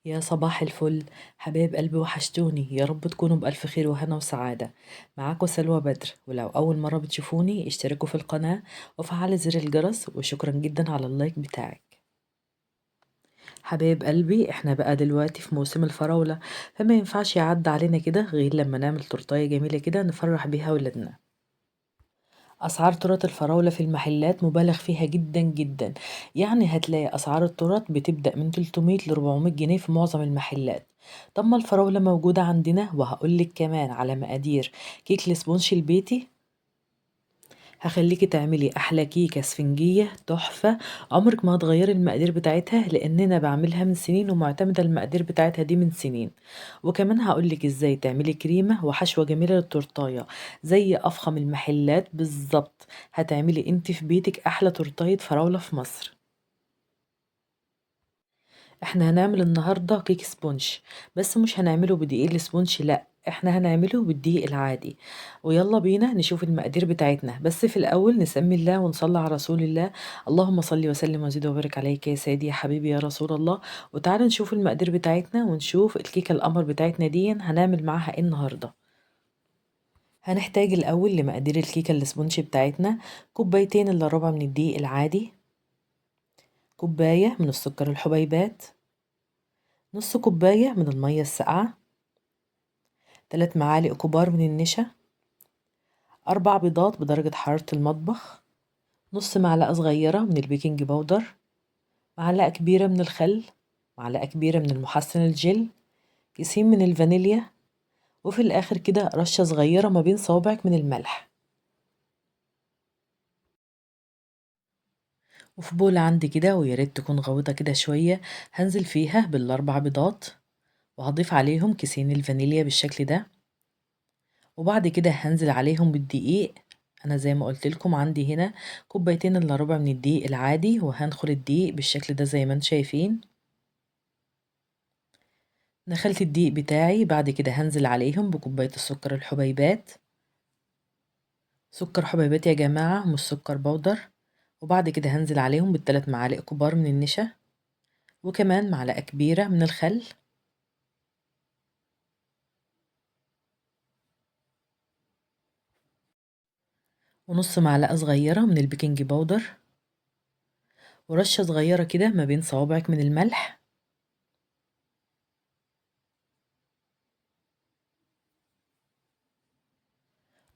يا صباح الفل. حبايب قلبي وحشتوني، يا رب تكونوا بألف خير وهنا وسعادة. معاكم سلوى بدر، ولو أول مرة بتشوفوني اشتركوا في القناة وفعلوا زر الجرس، وشكرا جدا على اللايك بتاعك. حبايب قلبي، احنا بقى دلوقتي في موسم الفراولة، فما ينفعش يعدي علينا كده غير لما نعمل تورتاية جميلة كده نفرح بيها ولادنا. أسعار تورت الفراولة في المحلات مبالغ فيها جدا جدا، يعني هتلاقي أسعار التورت بتبدأ من 300 ل 400 جنيه في معظم المحلات. طب ما الفراولة موجودة عندنا، وهقولك كمان على مقادير كيك الاسبونش البيتي. هخليكي تعملي احلى كيكه اسفنجيه تحفه. عمرك ما هتغيري المقادير بتاعتها، لاننا بعملها من سنين ومعتمده المقادير بتاعتها دي من سنين. وكمان هقولك ازاي تعملي كريمه وحشوه جميله للتورتايه زي افخم المحلات بالظبط. هتعملي انت في بيتك احلى تورتايه فراوله في مصر. احنا هنعمل النهاردة كيك سبونش، بس مش هنعمله بدقيق السبونش، لا احنا هنعمله بالدقيق العادي. ويلا بينا نشوف المقادير بتاعتنا، بس في الاول نسمي الله ونصلي على رسول الله. اللهم صل وسلم وزد وبارك عليك يا سيدي يا حبيبي يا رسول الله. وتعالى نشوف المقادير بتاعتنا ونشوف الكيكة القمر بتاعتنا دي هنعمل معاها ايه النهاردة. هنحتاج الاول لمقادير الكيكة السبونش بتاعتنا: كوبايتين الا ربع من الدقيق العادي، كوباية من السكر الحبيبات، نص كوباية من المية الساقعة، 3 معالق كبار من النشا، 4 بيضات بدرجة حرارة المطبخ، نص معلقة صغيرة من البيكنج باودر، معلقة كبيرة من الخل، معلقة كبيرة من المحسن الجل، كيسين من الفانيليا، وفي الآخر كده رشة صغيرة ما بين صوابعك من الملح. وفي بولة عندي كده، وياريت تكون غويطة كده شوية، هنزل فيها بالأربع بيضات، وهضيف عليهم كيسين الفانيليا بالشكل ده، وبعد كده هنزل عليهم بالدقيق. انا زي ما قلت لكم عندي هنا كوبايتين الا ربع من الدقيق العادي، وهنخل الدقيق بالشكل ده زي ما انتم شايفين. نخلت الدقيق بتاعي، بعد كده هنزل عليهم بكوباية السكر الحبيبات. سكر حبيبات يا جماعة، مش سكر بودر. وبعد كده هنزل عليهم بالثلاث معالق كبار من النشا، وكمان معلقة كبيرة من الخل، ونص معلقة صغيرة من البيكنج باودر، ورشة صغيرة كده ما بين صوابعك من الملح.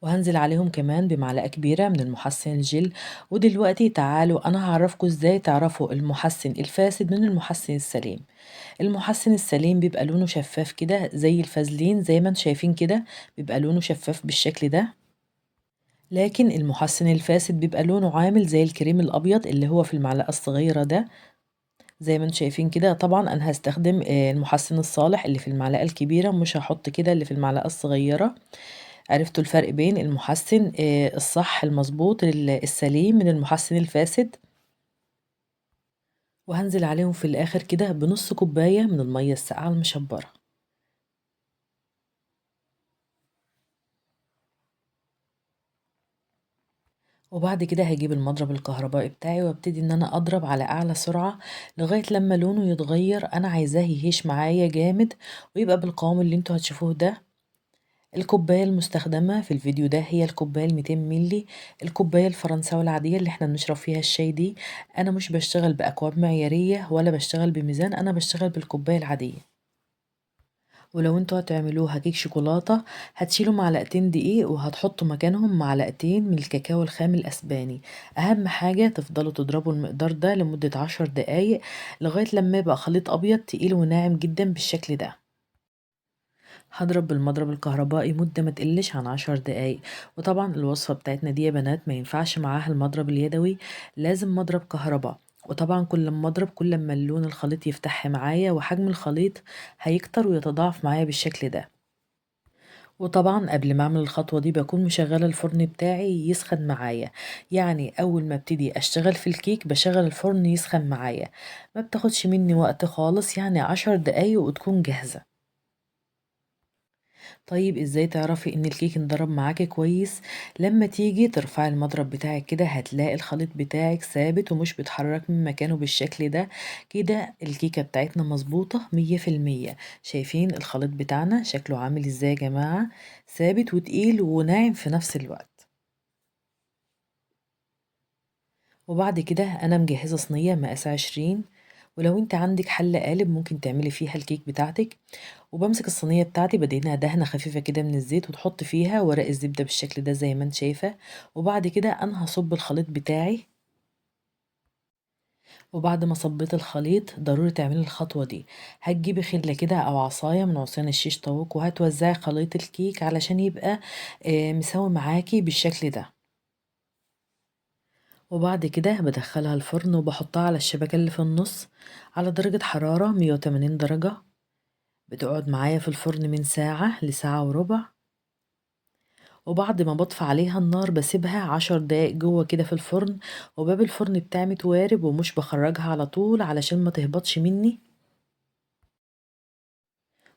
وهنزل عليهم كمان بمعلقة كبيرة من المحسن الجل. ودلوقتي تعالوا أنا هعرفكم ازاي تعرفوا المحسن الفاسد من المحسن السليم. المحسن السليم بيبقى لونه شفاف كده زي الفازلين، زي ما انتم شايفين كده، بيبقى لونه شفاف بالشكل ده. لكن المحسن الفاسد بيبقى لونه عامل زي الكريم الأبيض اللي هو في المعلقة الصغيرة ده، زي ما انتم شايفين كده. طبعا أنا هستخدم المحسن الصالح اللي في المعلقة الكبيرة، مش هحط كده اللي في المعلقة الصغيرة. عرفتوا الفرق بين المحسن الصح المظبوط السليم من المحسن الفاسد. وهنزل عليهم في الآخر كده بنص كوباية من المية الساقعة المشبرة. وبعد كده هجيب المضرب الكهربائي بتاعي، وابتدي ان انا اضرب على اعلى سرعة لغاية لما لونه يتغير. انا عايزاه يهيش معايا جامد، ويبقى بالقوام اللي انتوا هتشوفوه ده. الكوباية المستخدمة في الفيديو ده هي الكوباية 200 ملي، الكوباية الفرنساوي العادية اللي احنا بنشرب فيها الشاي دي. انا مش بشتغل باكواب معيارية ولا بشتغل بميزان، انا بشتغل بالكوباية العادية. ولو انتوا هتعملوها كيك شوكولاتة، هتشيلوا معلقتين دقيق وهتحطوا مكانهم معلقتين من الكاكاو الخام الأسباني. أهم حاجة تفضلوا تضربوا المقدار ده لمدة 10 دقايق، لغاية لما يبقى خليط أبيض تقيل وناعم جدا بالشكل ده. هضرب بالمضرب الكهربائي مدة ما تقلش عن 10 دقايق. وطبعا الوصفة بتاعتنا دي يا بنات ما ينفعش معاها المضرب اليدوي، لازم مضرب كهرباء. وطبعا كل ما اضرب كل ما اللون الخليط يفتح معايا، وحجم الخليط هيكتر ويتضاعف معايا بالشكل ده. وطبعا قبل ما اعمل الخطوة دي بكون مشغلة الفرن بتاعي يسخن معايا. يعني اول ما ابتدي اشتغل في الكيك بشغل الفرن يسخن معايا، ما بتاخدش مني وقت خالص، يعني 10 دقايق وتكون جاهزة. طيب إزاي تعرفي إن الكيك انضرب معاكِ كويس؟ لمّا تيجي ترفعي المضرب بتاعِك كده هتلاقي الخليط بتاعِك ثابت ومش بيتحرك من مكانه بالشكل ده، كده الكيكة بتاعتنا مضبوطة 100%. شايفين الخليط بتاعنا شكله عامل إزاي يا جماعة؟ ثابت وتقيل وناعم في نفس الوقت. وبعد كده أنا مجهزة صينية مقاس 20، ولو أنتِ عندِك حلة قالب ممكن تعملي فيها الكيك بتاعتِك. وبامسك الصينية بتاعتي بادهنها دهنة خفيفة كده من الزيت وتحط فيها ورق الزبدة بالشكل ده زي ما انت شايفة. وبعد كده أنا هصب الخليط بتاعي. وبعد ما صبيت الخليط ضروري تعملي الخطوة دي، هتجيبي خلة كده أو عصاية من عصيان الشيش طاووق وهتوزعي خليط الكيك علشان يبقى مساوي معاكي بالشكل ده. وبعد كده بدخلها الفرن وبحطها على الشبكة اللي في النص على درجة حرارة 180 درجة. بتقعد معايا في الفرن من ساعة لساعة وربع. وبعد ما باطفي عليها النار باسيبها 10 دقايق جوه كده في الفرن، وباب الفرن بتاعي متوارب ومش باخرجها على طول علشان ما تهبطش مني.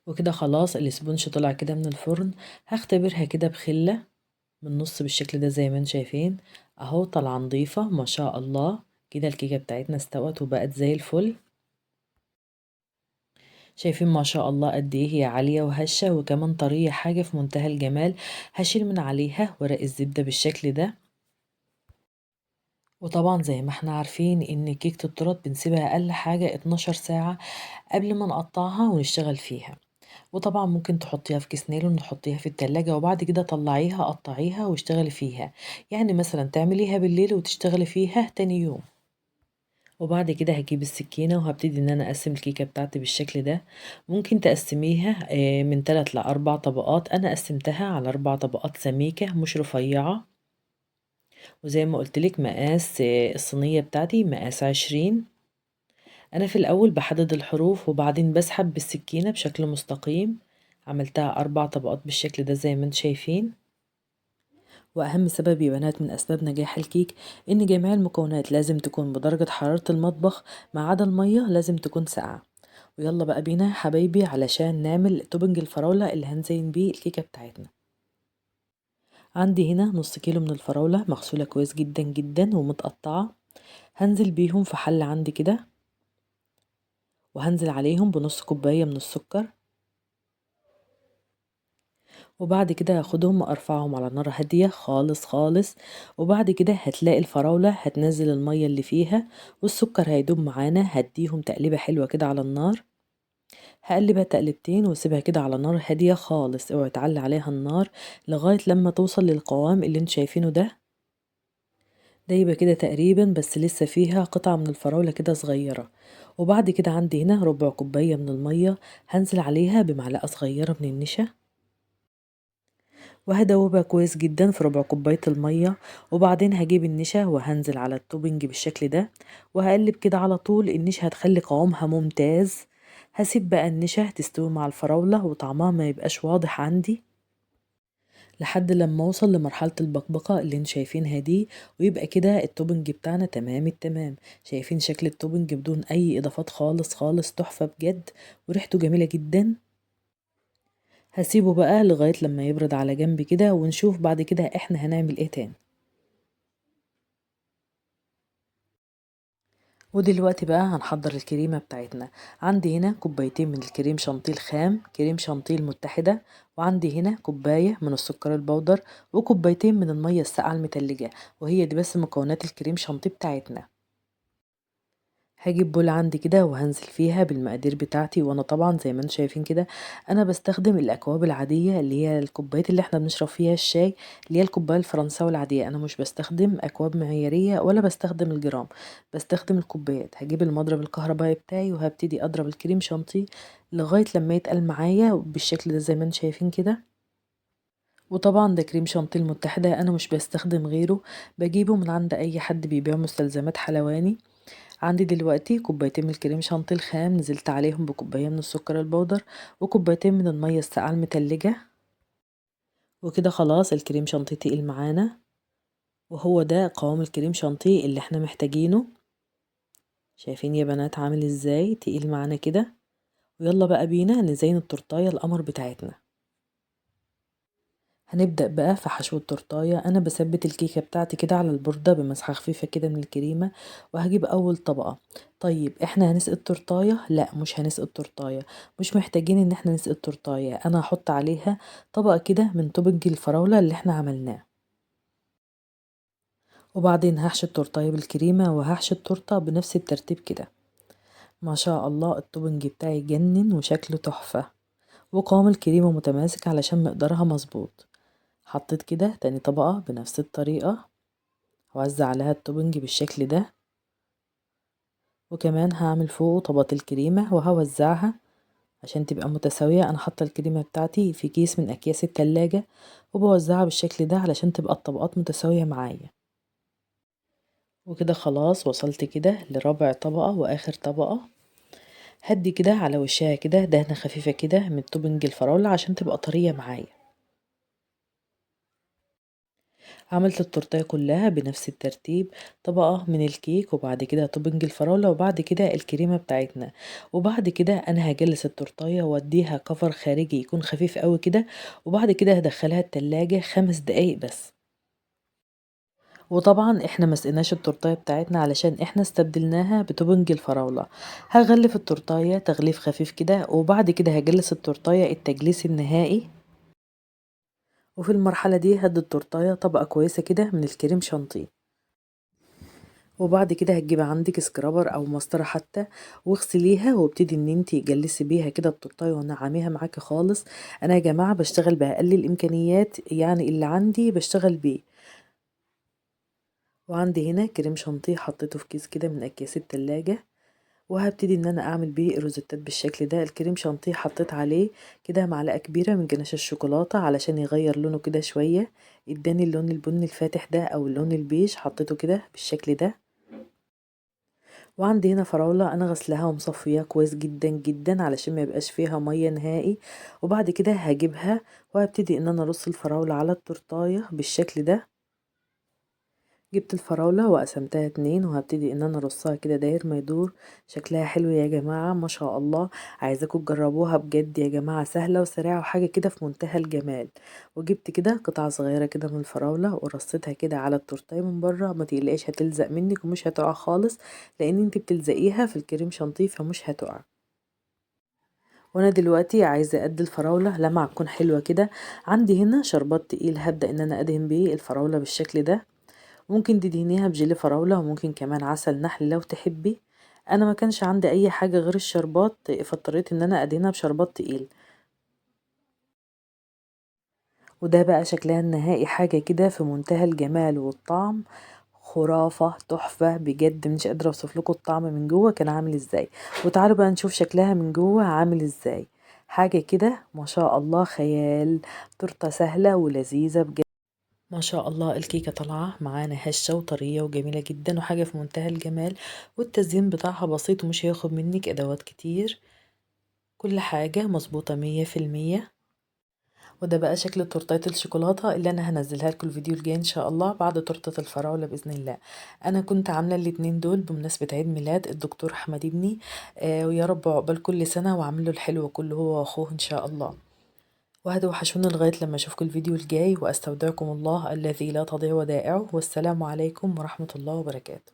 وكده خلاص الاسبونج طلع كده من الفرن. هختبرها كده بخلة من النص بالشكل ده زي ما انتم شايفين. اهو طالعة نضيفة ما شاء الله. كده الكيكة بتاعتنا استوت وبقت زي الفل. شايفين ما شاء الله قد ايه هي عالية وهشة وكمان طرية حاجة في منتهى الجمال. هشيل من عليها ورق الزبدة بالشكل ده. وطبعًا زي ما إحنا عارفين إن كيكة التورت بنسيبها أقل حاجة 12 ساعة قبل ما نقطّعها ونشتغل فيها. وطبعًا ممكن تحطيها في كيس نايلون وتحطيها في التلاجة وبعد كده طلّعيها قطّعيها واشتغلي فيها، يعني مثلًا تعمليها بالليل وتشتغلي فيها تاني يوم. وبعد كده هاجيب السكينة وهابتدي إن أنا أقسّم الكيكة بتاعتي بالشكل ده. ممكن تقسّميها من 3 ل4 طبقات، أنا قسّمتها على 4 طبقات سميكة مش رفيّعة. وزي ما قُلت لِك مقاس الصينية بتاعتي مقاس 20. أنا في الأول باحدد الحروف وبعدين باسحب بالسكينة بشكل مستقيم. عملتها 4 طبقات بالشكل ده زي ما أنتم شايفين. وأهم سبب يا بنات من أسباب نجاح الكيك إن جميع المكونات لازم تكون بدرجة حرارة المطبخ ما عدا المَيّة لازم تكون ساقعة. ويالّا بقى بينا يا حبايبي علشان نعمل توبنج الفراولة اللي هنزين بيه الكيكة بتاعتنا. عندي هنا نُص كيلو من الفراولة مغسولة كويس جدًا، جدًا ومتقطعة. هانزل بيهم في حلة عندي كده، وهانزل عليهم بنُص كوباية من السكر. وبعد كده هاخدهم وأرفعهم على نار هادية خالص، خالص. وبعد كده هتلاقي الفراولة هتنزّل المَيّة اللي فيها والسكر هيدوب معانا، هادّيهم تقليبة حلوة كده على النار. هاقلّبها تقليبتين واسيبها كده على نار هادية خالص، اوعي تعلّي عليها النار لغاية لمّا توصل للقوام اللي أنتم شايفينه ده. دايبة كده تقريبًا بس لسه فيها قطعة من الفراولة كده صغيرة. وبعد كده عندي هنا ربع كوباية من المَيّة هانزل عليها بمعلقة صغيرة من النشا. وهادوبها كويس جدًا في ربع كوباية المَيّة. وبعدين هاجيب النشا وهانزل على التوبنج بالشكل ده. وهاقلّب كده على طول، النشا هتخلّي قوامها ممتاز. هاسيب بقى النشا تستوي مع الفراولة وطعمها ما يبقاش واضح عندي، لحد لمّا أوصل لمرحلة البقبقة اللي أنتم شايفينها دي. ويبقى كده التوبنج بتاعنا تمام التمام. شايفين شكل التوبنج بدون أي إضافات خالص، خالص تحفة بجد وريحته جميلة جدًا. هاسيبه بقى لغاية لمّا يبرد على جنب كده ونشوف بعد كده إحنا هنعمل إيه تاني. ودلوقتي بقى هنحضّر الكريمة بتاعتنا. عندي هنا كوبايتين من الكريم شانتيه الخام، كريم شانتيه المتحدة. وعندي هنا كوباية من السكر البودر، وكوبايتين من المَيّة الساقعة المتلجة. وهي دي بس مكونات الكريم شانتيه بتاعتنا. هاجيب بول عندي كده وهانزل فيها بالمقادير بتاعتي، وانا طبعا زي ما انتم شايفين كده انا بستخدم الاكواب العاديه اللي هي الكوبايات اللي احنا بنشرب فيها الشاي، اللي هي الكوبايه الفرنساوي العاديه. انا مش بستخدم اكواب معياريه ولا بستخدم الجرام، بستخدم الكوبايات. هجيب المضرب الكهربائي بتاعي وهبتدي اضرب الكريم شانتيه لغايه لما يتقل معايا بالشكل ده زي ما انتم شايفين كده. وطبعا ده كريم شانتيه المتحده انا مش بستخدم غيره، بجيبه من عند اي حد بيبيع مستلزمات حلواني. عندي دلوقتي كوبايتين من الكريم شانتيه الخام نزلت عليهم بكوباية من السكر البودر وكوبايتين من المية الساقعة المتلجة. وكده خلاص الكريم شانتيه تقيل معانا، وهو ده قوام الكريم شانتيه اللي احنا محتاجينه. شايفين يا بنات عامل ازاي تقيل معانا كده. ويلا بقى بينا نزين التورتاية القمر بتاعتنا. هنبدأ بقى في حشو التورتاية. أنا بثبت الكيكة بتاعتي كده على البوردة بمسحة خفيفة كده من الكريمة، وهجيب أول طبقة. طيب احنا هنسقي التورتاية؟ لا مش هنسقي التورتاية، مش محتاجين ان احنا نسقي التورتاية. أنا هحط عليها طبقة كده من توبنج الفراولة اللي احنا عملناه، وبعدين هحشي التورتاية بالكريمة وهحشي التورتة بنفس الترتيب كده. ما شاء الله التوبنج بتاعي جنن وشكله تحفة، وقوام الكريمة متماسك علشان مقدارها مظبوط. حطيت كده تاني طبقة بنفس الطريقة، هوزع عليها التوبنج بالشكل ده، وكمان هعمل فوقه طبقة الكريمة وهوزعها عشان تبقى متساوية. انا حاطة الكريمة بتاعتي في كيس من اكياس التلاجة، وبوزعها بالشكل ده علشان تبقى الطبقات متساوية معايا. وكده خلاص وصلت كده لرابع طبقة واخر طبقة. هدي كده على وشها كده دهنة خفيفة كده من توبنج الفراولة عشان تبقى طرية معايا. عملت التورتيه كلها بنفس الترتيب، طبقة من الكيك وبعد كده توبنج الفراولة وبعد كده الكريمة بتاعتنا. وبعد كده انا هجلس التورتيه واديها كفر خارجي يكون خفيف قوي كده، وبعد كده هدخلها التلاجة 5 دقايق بس. وطبعا احنا مسقناش التورتيه بتاعتنا علشان احنا استبدلناها بتوبنج الفراولة. هغلف التورتيه تغليف خفيف كده، وبعد كده هجلس التورتيه التجليس النهائي. وفي المرحلة دي هدي التورتيه طبقة كويسة كده من الكريم شانتيه. وبعد كده هتجيبي عندك سكرابر او مسطرة حتى، واغسليها وابتدي ان انتي جلسي بيها كده التورتايه ونعميها معاكي خالص. انا يا جماعة بشتغل بأقل الامكانيات، يعني اللي عندي بشتغل بيه. وعندي هنا كريم شانتيه حطيته في كيس كده من اكياس التلاجة، وهبتدي ان انا اعمل بيه الروزيتات بالشكل ده. الكريم شانتيه حطيت عليه كده معلقة كبيرة من جناش الشوكولاتة علشان يغير لونه كده شوية، اداني اللون البني الفاتح ده او اللون البيج، حطيته كده بالشكل ده. وعندي هنا فراولة انا غسلاها ومصفياها كويس جدا جدا علشان ما يبقاش فيها مية نهائي. وبعد كده هجيبها وهبتدي ان انا ارص الفراولة على التورتاية بالشكل ده. جبت الفراولة وقسمتها 2 وهبتدي ان انا ارصها كده داير ما يدور. شكلها حلو يا جماعة ما شاء الله. عايزاكم تجربوها بجد يا جماعة، سهلة وسريعة وحاجة كده في منتهى الجمال. وجبت كده قطعة صغيرة كده من الفراولة ورصيتها كده على التورتيه من بره، ما تقلقيش هتلزق منك ومش هتقع خالص، لان انت بتلزقيها في الكريم شانتيه فمش هتقع. وانا دلوقتي عايزة ادي الفراولة لمعة تكون حلوة كده. عندي هنا شربات تقيل هبدأ ان انا ادهن بيه الفراولة بالشكل ده. ممكن تدهنيها بجيلي فراولة وممكن كمان عسل نحل لو تحبي. انا ما كانش عندي اي حاجة غير الشربات، فاضطريت ان انا ادهنها بشربات تقيل. وده بقى شكلها النهائي حاجة كده في منتهى الجمال والطعم، خرافة تحفة بجد. مش قادرة اوصف لكم الطعم من جوه كان عامل ازاي. وتعالوا بقى نشوف شكلها من جوه عامل ازاي. حاجة كده ما شاء الله خيال. تورته سهلة ولذيذة بجد. ما شاء الله الكيكة طالعة معانا هشة وطرية وجميلة جدا وحاجة في منتهى الجمال. والتزيين بتاعها بسيط ومش هياخد منك ادوات كتير، كل حاجة مظبوطة 100%. وده بقى شكل تورتية الشوكولاتة اللي انا هنزلها لكم الفيديو الجاي ان شاء الله بعد تورتة الفراولة باذن الله. انا كنت عاملة الاتنين دول بمناسبة عيد ميلاد الدكتور احمد ابني. ويا رب عقبال كل سنة وعامله الحلو كله هو واخوه ان شاء الله. وهتوحشوني لغاية لما اشوفكم الفيديو الجاي، واستودعكم الله الذي لا تضيع ودائعه، والسلام عليكم ورحمة الله وبركاته.